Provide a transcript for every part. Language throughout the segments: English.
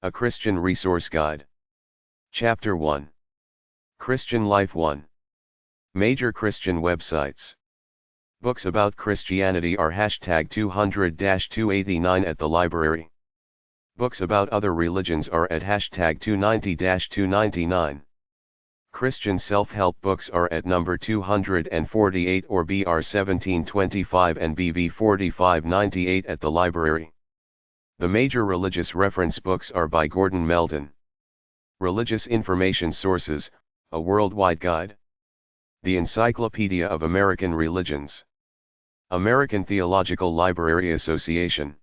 A Christian Resource Guide. Chapter 1. Christian Life 1. Major Christian websites. Books about Christianity are hashtag 200-289 at the library. Books about other religions are at hashtag 290-299. Christian self-help books are at number 248 or BR 1725 and BV 4598 at the library. The major religious reference books are by Gordon Meldon. Religious Information Sources, a Worldwide Guide. The Encyclopedia of American Religions. American Theological Library Association.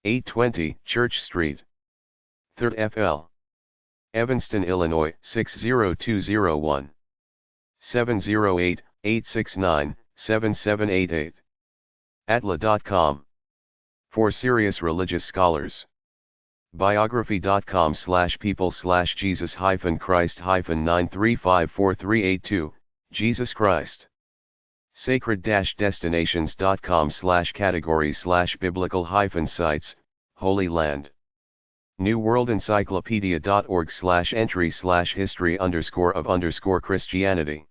820 Church Street. 3rd FL. Evanston, Illinois 60201. 708-869-7788. Atla.com. For serious religious scholars. Biography.com/people/Jesus-Christ-9354382, Jesus Christ. Sacred-destinations.com/categories/biblical-sites, Holy Land. New World Encyclopedia.org/entry/history_of_Christianity.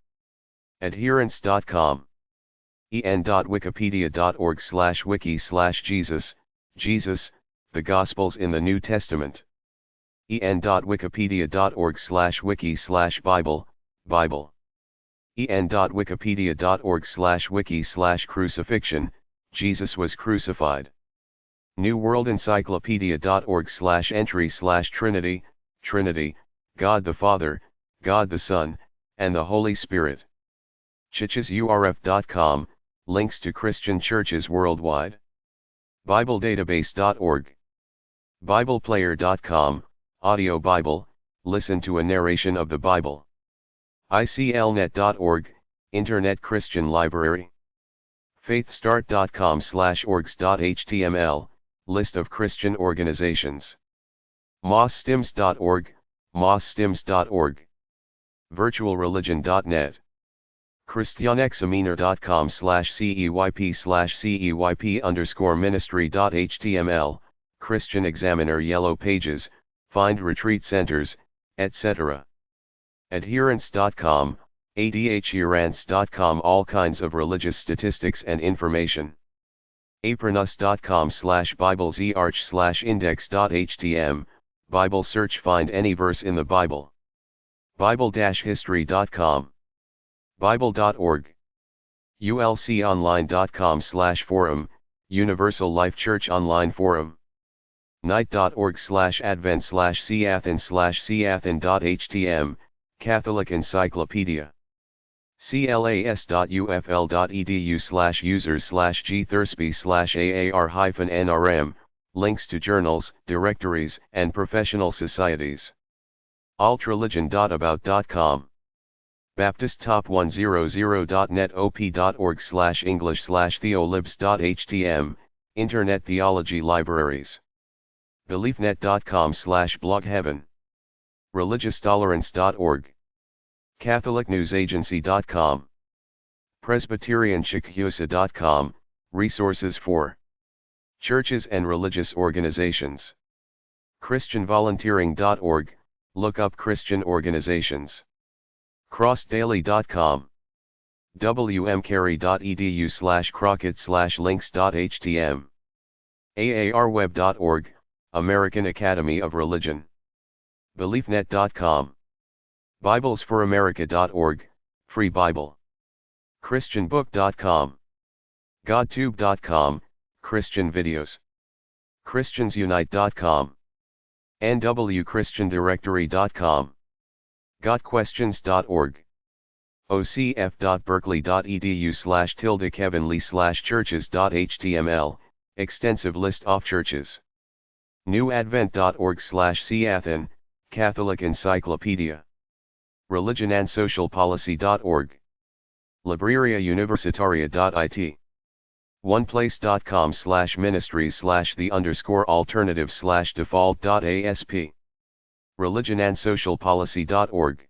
Adherents.com. en.wikipedia.org/wiki/Jesus, Jesus, the Gospels in the New Testament. en.wikipedia.org/wiki/Bible, Bible. en.wikipedia.org/wiki/crucifixion, Jesus was crucified. New World Encyclopedia.org/entry/Trinity, Trinity, God the Father, God the Son, and the Holy Spirit. ChurchesURF.com, links to Christian churches worldwide. BibleDatabase.org. BiblePlayer.com, audio Bible, listen to a narration of the Bible. ICLNet.org, Internet Christian Library. FaithStart.com/orgs.html, list of Christian organizations. MosStims.org, MosStims.org. VirtualReligion.net. ChristianExaminer.com/CEYP/CEYP_ministry.html, Christian Examiner Yellow Pages, Find Retreat Centers, etc. Adherents.com, adherents.com, all kinds of religious statistics and information. apronus.com/BiblesEarch/index.htm, Bible search, find any verse in the Bible. Bible-history.com. Bible.org. ulconline.com/forum, Universal Life Church Online Forum. night.org/advent/cathan/cathan.htm, Catholic Encyclopedia. clas.ufl.edu/users/gthursby/aar-nrm, links to journals, directories, and professional societies. altreligion.about.com. BaptistTop100.net, op.org/english/theolibs.htm, Internet Theology Libraries. BeliefNet.com/blogheaven. ReligiousTolerance.org. CatholicNewsAgency.com. PresbyterianChickhusa.com, resources for churches and religious organizations. ChristianVolunteering.org, look up Christian organizations. CrossDaily.com. wmcarey.edu/crockett/links.htm. aarweb.org, American Academy of Religion. BeliefNet.com. BiblesForAmerica.org, Free Bible. ChristianBook.com. GodTube.com, Christian videos. ChristiansUnite.com. nwchristiandirectory.com. GotQuestions.org. ocf.berkeley.edu/kevinlee/churches.html, extensive list of churches. newadvent.org/cathan, Catholic Encyclopedia. religionandsocialpolicy.org. Libreria Universitaria.it. oneplace.com/ministries/the_alternative/default.asp. religionandsocialpolicy.org.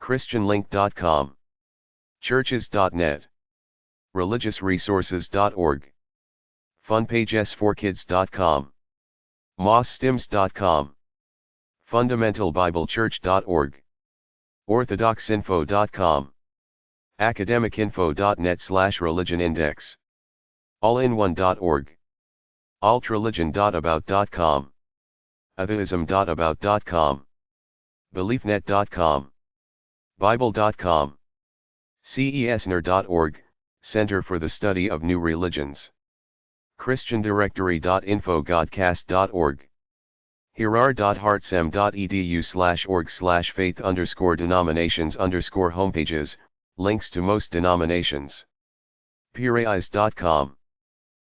christianlink.com. churches.net. religiousresources.org. funpagesforkids.com. mosstims.com. fundamentalbiblechurch.org, orthodoxinfo.com, academicinfo.net/religionindex, allinone.org, altreligion.about.com, atheism.about.com, beliefnet.com, bible.com, cesner.org, Center for the Study of New Religions, christiandirectory.info, godcast.org, hirar.hartsem.edu/org/faith_denominations_homepages, links to most denominations, pureeyes.com,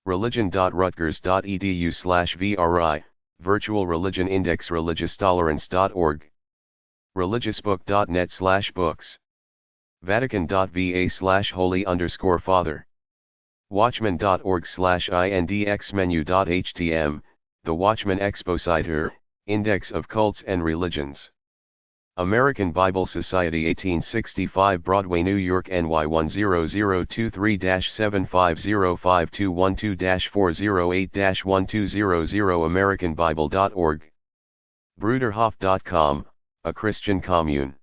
religion.rutgers.edu/VRI, Virtual Religion Index, religiostolerance.org, religiousbook.net/books, vatican.va/holy_father, watchman.org/indxmenu.htm, The Watchman Expositor, Index of Cults and Religions, American Bible Society 1865 Broadway, New York, NY 10023-75052122-408-1200, AmericanBible.org, Bruderhof.com, a Christian commune.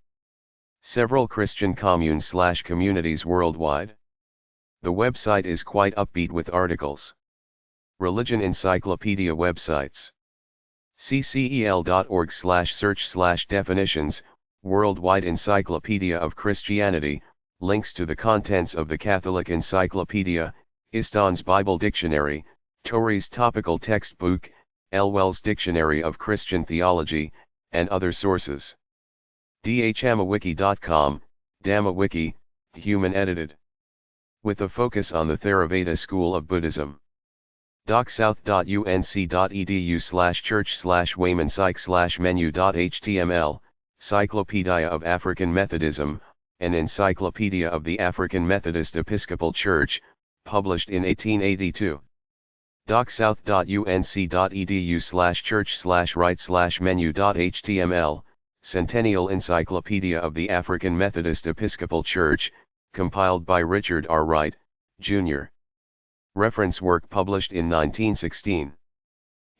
Several Christian communes/communities worldwide. The website is quite upbeat with articles. Religion Encyclopedia websites. ccel.org/search/definitions, Worldwide Encyclopedia of Christianity, links to the contents of the Catholic Encyclopedia, Iston's Bible Dictionary, Torrey's Topical Textbook, Elwell's Dictionary of Christian Theology, and other sources. dhamawiki.com, Dhamawiki, human edited. With a focus on the Theravada school of Buddhism. docsouth.unc.edu/church/waymanpsych/menu.html, Cyclopedia of African Methodism, an encyclopedia of the African Methodist Episcopal Church, published in 1882. docsouth.unc.edu/church/right/menu.html, Centennial Encyclopedia of the African Methodist Episcopal Church, compiled by Richard R. Wright, Jr. Reference work published in 1916.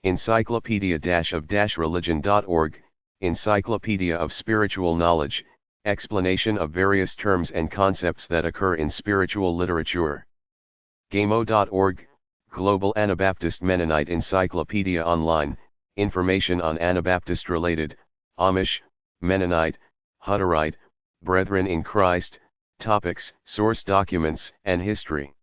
Encyclopedia-of-religion.org, Encyclopedia of Spiritual Knowledge, explanation of various terms and concepts that occur in spiritual literature. Gamo.org, Global Anabaptist Mennonite Encyclopedia Online, information on Anabaptist-related, Amish, Mennonite, Hutterite, Brethren in Christ, topics, source documents, and history.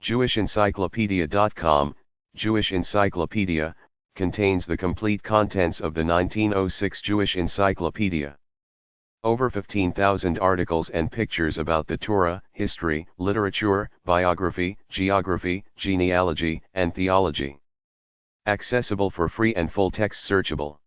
JewishEncyclopedia.com, Jewish Encyclopedia, contains the complete contents of the 1906 Jewish Encyclopedia. Over 15,000 articles and pictures about the Torah, history, literature, biography, geography, genealogy, and theology. Accessible for free and full text searchable.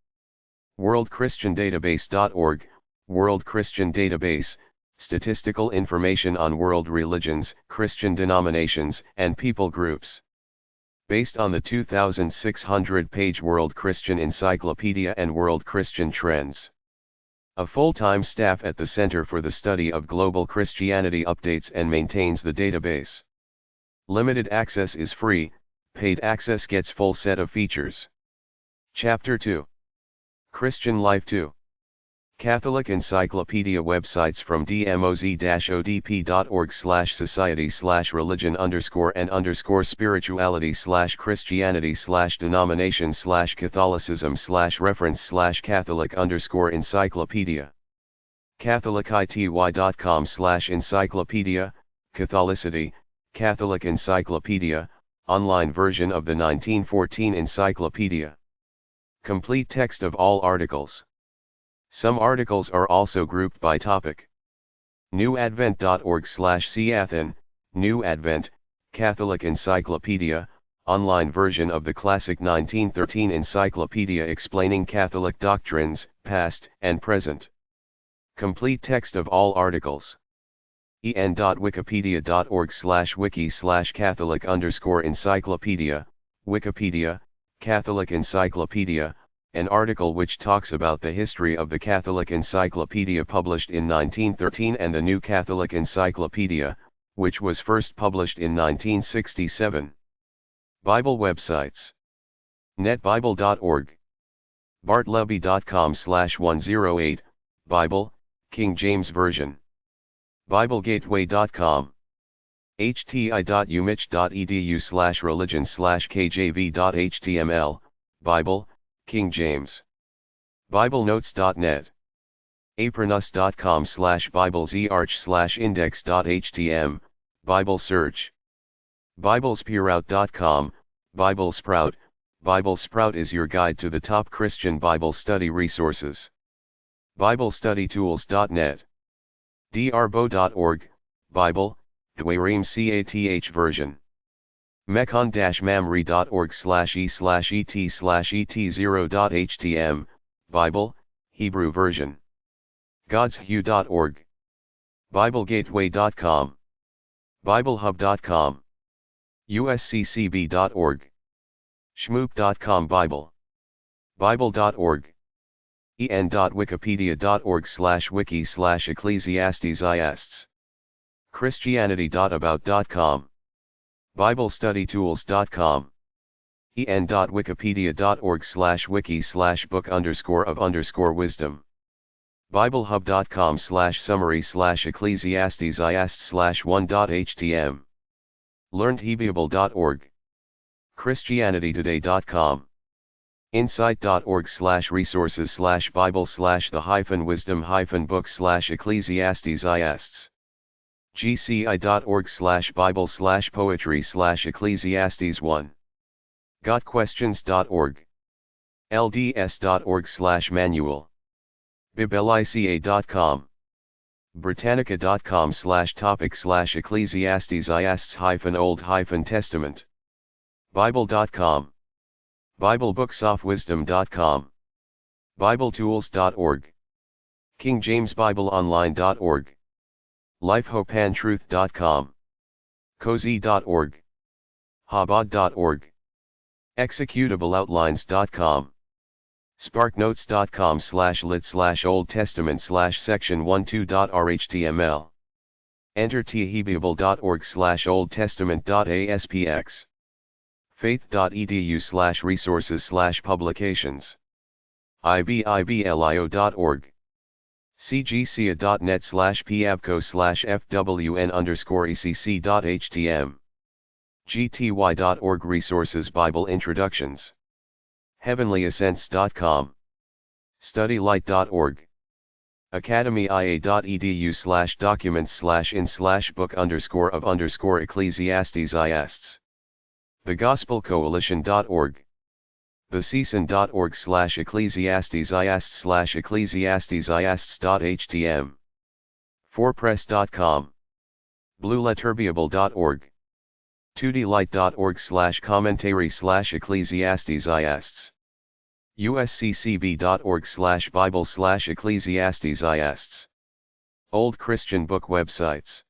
WorldChristianDatabase.org, World Christian Database, statistical information on world religions, Christian denominations, and people groups. Based on the 2,600-page World Christian Encyclopedia and World Christian Trends. A full-time staff at the Center for the Study of Global Christianity updates and maintains the database. Limited access is free, paid access gets full set of features. Chapter 2. Christian Life 2. Catholic Encyclopedia websites from dmozd-and-religion_and_spirituality/Christianity/denomination/Catholicis/Catholic_encyclopedia. catholicity.com/encyclopedia, Catholicity, Catholic Encyclopedia, online version of the 1914 Encyclopedia. Complete text of all articles. Some articles are also grouped by topic. newadvent.org/cathan, New Advent, Catholic Encyclopedia, online version of the classic 1913 Encyclopedia explaining Catholic doctrines, past and present. Complete text of all articles. en.wikipedia.org/wiki/Catholic_encyclopedia, Wikipedia, Catholic Encyclopedia, an article which talks about the history of the Catholic Encyclopedia published in 1913 and the New Catholic Encyclopedia, which was first published in 1967. Bible websites. netbible.org, bartleby.com/108, Bible, King James Version. BibleGateway.com. hti.umich.edu/religion/kjv.html, Bible, King James. BibleNotes.net. apronus.com/biblezarch/index.htm, Bible search. BiblesPureOut.com, Bible Sprout. Bible Sprout is your guide to the top Christian Bible study resources. BibleStudyTools.net. drbo.org, Bible, Dwarim Cath version. mechon-mamre.org/e/et/et0.htm, Bible, Hebrew version. godshue.org. BibleGateway.com. BibleHub.com. usccb.org. shmoop.com Bible. Bible.org. en.wikipedia.org/wiki/ecclesiastes. Christianity.about.com. BibleStudyTools.com. en.wikipedia.org/wiki/book_of_wisdom. BibleHub.com/summary/ecclesiastes/1.htm. LearnedHebrew.org. ChristianityToday.com. insight.org/resources/bible/the-wisdom-book/ecclesiastes. gci.org/bible/poetry/ecclesiastes1. gotquestions.org. lds.org/manual. biblica.com. britannica.com/topic/ecclesiastes-old-testament. bible.com. biblebooksofwisdom.com. bibletools.org. kingjamesbibleonline.org. lifehopeandtruth.com. cozy.org. habad.org. executableoutlines.com. sparknotes.com/lit/old testament/section12.rhtml. enterthebrew.org/old testament.aspx. faith.edu/resources/publications. ibiblio.org. cgcia.net/piabco/fwn_ecc.htm. gty.org. Resources Bible Introductions. heavenlyascents.com. studylight.org. academya.edu/documents/in/book_of_ecclesiastes. thegospelcoalition.org. theseason.org/ecclesiastes/ecclesiastes.htm. forpress.com. blueletterbible.org. 2dlight.org/commentary/ecclesiastes. usccb.org/bible/ecclesiastes. Old Christian Book Websites.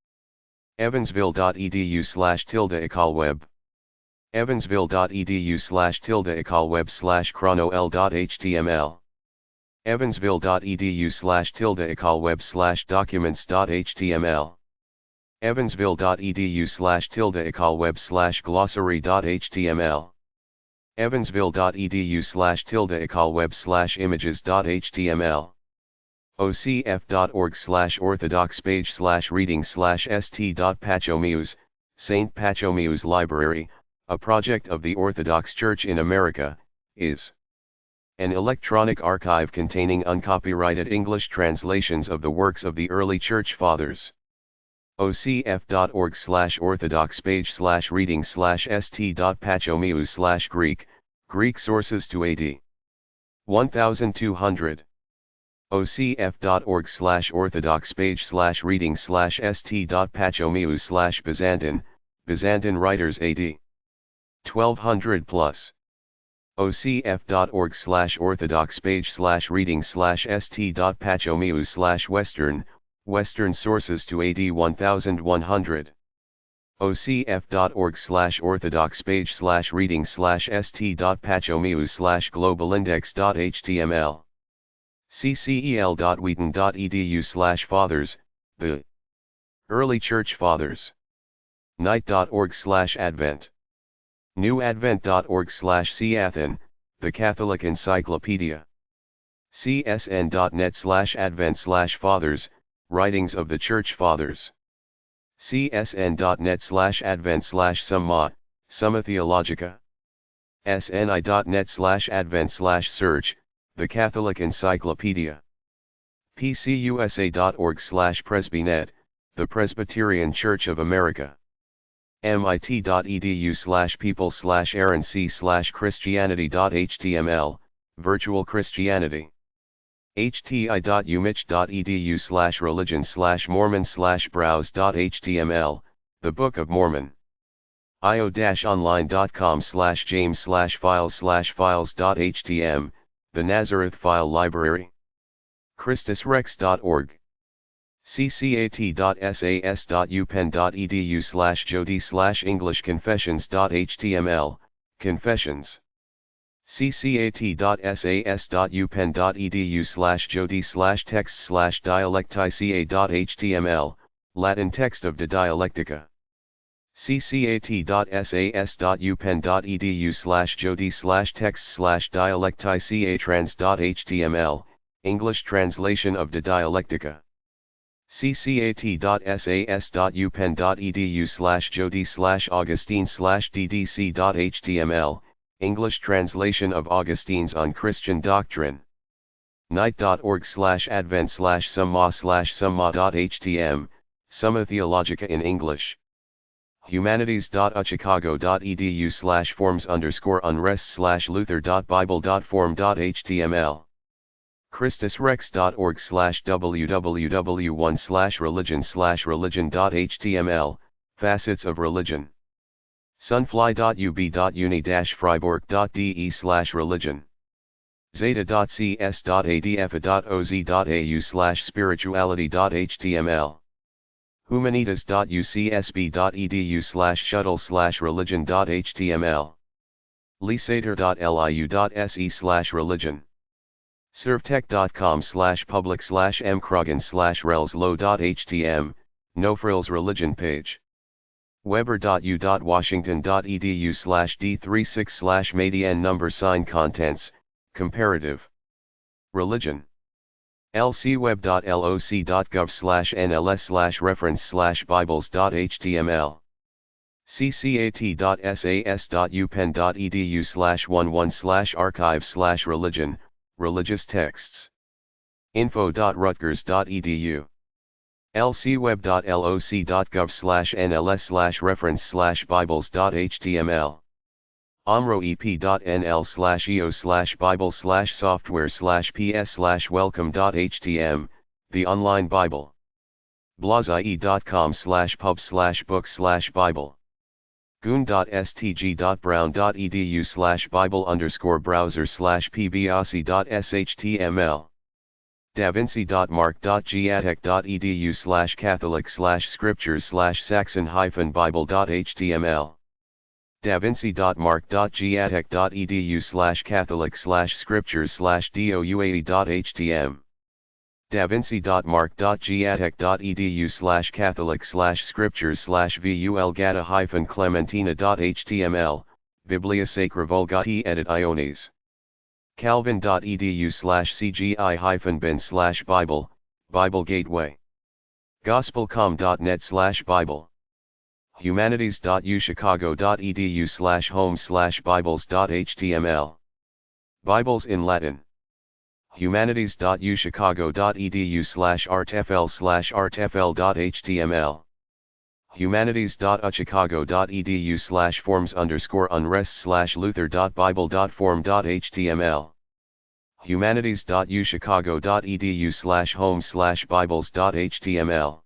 evansville.edu/ecallweb. evansville.edu/ecallweb/chronol.html. evansville.edu/ecallweb/documents.html. evansville.edu/ecallweb/glossary.html. evansville.edu/ecallweb/images.html. ocf.org/orthodox/page/reading/st.pachomius, St. Pachomius Library, a project of the Orthodox Church in America, is an electronic archive containing uncopyrighted English translations of the works of the early Church Fathers. ocf.org/orthodox page/reading/st.pachomius/Greek, Greek sources to AD 1200. ocf.org/orthodox page/reading/st.pachomius/Byzantine, Byzantine writers AD 1200 plus. ocf.org/orthodox page/reading/st.pachomius/Western, Western sources to AD 1100. ocf.org/orthodox page/reading/st.pachomius/globalindex.html. ccel.wheaton.edu/fathers, the Early Church Fathers. night.org/advent. newadvent.org/cathan, the Catholic Encyclopedia. csn.net/advent/fathers, Writings of the Church Fathers. csn.net/advent/summa, Summa Theologica. sni.net/advent/search, The Catholic Encyclopedia. pcusa.org/presbynet, The Presbyterian Church of America. mit.edu/people/aaronc/christianity.html, Virtual Christianity. hti.umich.edu/religion/mormon/browse.html, The Book of Mormon. io-online.com/james/files/files.htm, The Nazareth File Library. christusrex.org. ccat.sas.upenn.edu/jody/english-confessions.html, Confessions. ccat.sas.upenn.edu/jody/text/dialectica.html, Latin text of De Dialectica. ccat.sas.upenn.edu/jody/text/dialecticatrans.html, English translation of De Dialectica. ccat.sas.upenn.edu/jody/augustine/ddc.html, English translation of Augustine's On Christian Doctrine. night.org/advent/summa/summa.htm, Summa Theologica in English. humanities.uchicago.edu/forms_unrest/luther.bible.form.html. christusrex.org/www1/religion/religion.html, Facets of Religion. sunfly.ub.uni-freiburg.de/religion. zeta.cs.adfa.oz.au/spirituality.html. humanitas.ucsb.edu/shuttle/religion.html. lisater.liu.se/religion. servtech.com/public/mcrogan/relslow.htm, No Frills Religion page. weber.u.washington.edu/d36/median number sign contents, comparative. Religion. lcweb.loc.gov/nls/reference/bibles.html. ccat.sas.upenn.edu/11/archive/religion, religious texts. info.rutgers.edu. lcweb.loc.gov/nls/reference/bibles.html. omroep.nl/eo/bible/software/ps/welcome.htm, The Online Bible. blazai.com/pub/book/bible. goon.stg.brown.edu/bible_browser/pbasi.shtml. davinci.mark.giatec.edu/catholic/scriptures/saxon-bible.html. davinci.mark.giatec.edu/catholic/scriptures/douae.htm. davinci.mark.giatec.edu/catholic/scriptures/vulgata-clementina.html, Biblia Sacra Vulgati edit Iones. calvin.edu/cgi-bin/bible, Bible Gateway. gospelcom.net/bible. humanities.uchicago.edu/home/bibles.html. Bibles in Latin. humanities.uchicago.edu/artfl/artfl.html. humanities.uchicago.edu/forms_unrest/luther.bible.form.html. humanities.uchicago.edu/home/bibles.html.